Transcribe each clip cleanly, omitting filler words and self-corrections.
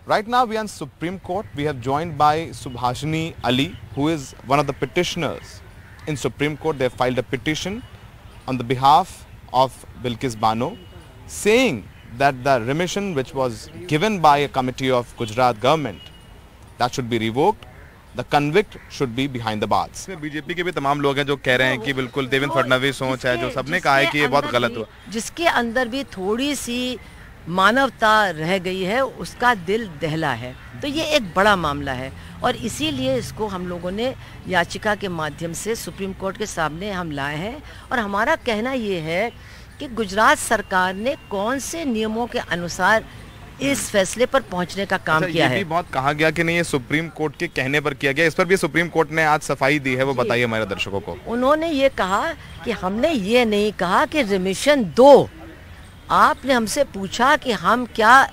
Right now we are in Supreme Court. We have joined by Subhashini Ali, who is one of the petitioners in Supreme Court. They have filed a petition on the behalf of Bilkis Bano, saying that the remission which was given by a committee of Gujarat government, that should be revoked. The convict should be behind the bars. BJP के भी तमाम लोग हैं जो कह रहे हैं कि बिल्कुल देवेंद्र फडणवीस सोच है, जो सबने कहा है कि ये बहुत गलत हुआ। जिसके अंदर भी थोड़ी सी मानवता रह गई है, उसका दिल दहला है, तो ये एक बड़ा मामला है और इसीलिए इसको हम लोगों ने याचिका के माध्यम से सुप्रीम कोर्ट के सामने हम लाए हैं। और हमारा कहना ये है कि गुजरात सरकार ने कौन से नियमों के अनुसार इस फैसले पर पहुंचने का काम किया है। ये भी बहुत कहा गया कि नहीं, ये सुप्रीम कोर्ट के कहने पर किया गया। इस पर भी सुप्रीम कोर्ट ने आज सफाई दी है, वो बताइए हमारे दर्शकों को। उन्होंने ये कहा कि हमने ये नहीं कहा कि रिमिशन दो, आपने हमसे पूछा कि हम क्या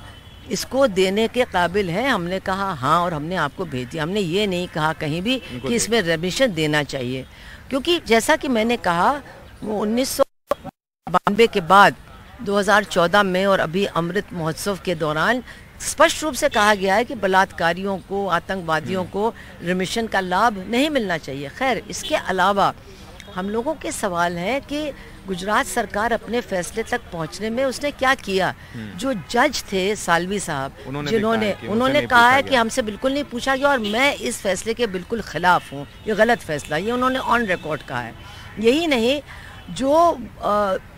इसको देने के काबिल हैं, हमने कहा हाँ और हमने आपको भेज दिया। हमने ये नहीं कहा कहीं भी कि इसमें रिमिशन देना चाहिए, क्योंकि जैसा कि मैंने कहा वो 1992 के बाद 2014 में और अभी अमृत महोत्सव के दौरान स्पष्ट रूप से कहा गया है कि बलात्कारियों को, आतंकवादियों को रिमिशन का लाभ नहीं मिलना चाहिए। खैर, इसके अलावा हम लोगों के सवाल हैं कि गुजरात सरकार अपने फैसले तक पहुंचने में उसने क्या किया। जो जज थे सालवी साहब, उन्होंने कहा है कि हमसे बिल्कुल नहीं पूछा गया और मैं इस फैसले के बिल्कुल खिलाफ हूँ, ये गलत फैसला, ये उन्होंने ऑन रिकॉर्ड कहा है। यही नहीं, जो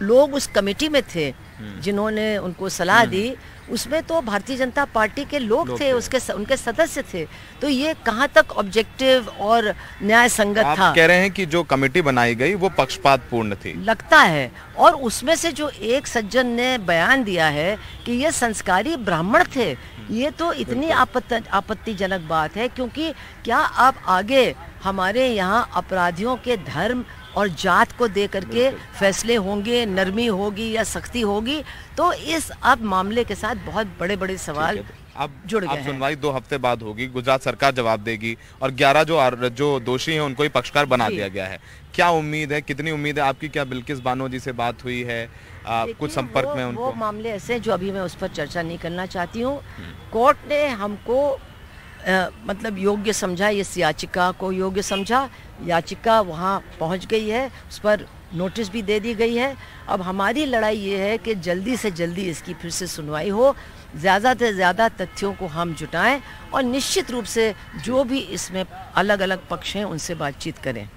लोग उस कमेटी में थे जिन्होंने उनको सलाह दी, उसमें तो भारतीय जनता पार्टी के लोग थे, उनके सदस्य थे, तो ये कहाँ तक ऑब्जेक्टिव और न्याय संगत था। आप कह रहे हैं कि जो कमेटी बनाई गई वो पक्षपातपूर्ण थी, लगता है। और उसमें से जो एक सज्जन ने बयान दिया है कि ये संस्कारी ब्राह्मण थे, ये तो इतनी आपत्तिजनक बात है, क्योंकि क्या आप आगे हमारे यहाँ अपराधियों के धर्म और जात को दे करके फैसले होंगे, नरमी होगी या सख्ती होगी, तो इस अब मामले के साथ बहुत बड़े बड़े सवाल अब जुड़ गए हैं। सुनवाई 2 हफ्ते बाद होगी, गुजरात सरकार जवाब देगी और 11 जो दोषी हैं उनको ही पक्षकार बना दिया गया है। क्या उम्मीद है, कितनी उम्मीद है आपकी? क्या बिल्किस बानो जी से बात हुई है, कुछ संपर्क में उनको? वो मामले ऐसे जो अभी मैं उस पर चर्चा नहीं करना चाहती हूँ। कोर्ट ने हमको मतलब योग्य समझा, इस याचिका को योग्य समझा, याचिका वहाँ पहुँच गई है, उस पर नोटिस भी दे दी गई है। अब हमारी लड़ाई ये है कि जल्दी से जल्दी इसकी फिर से सुनवाई हो, ज़्यादा से ज़्यादा तथ्यों को हम जुटाएं और निश्चित रूप से जो भी इसमें अलग अलग पक्ष हैं उनसे बातचीत करें।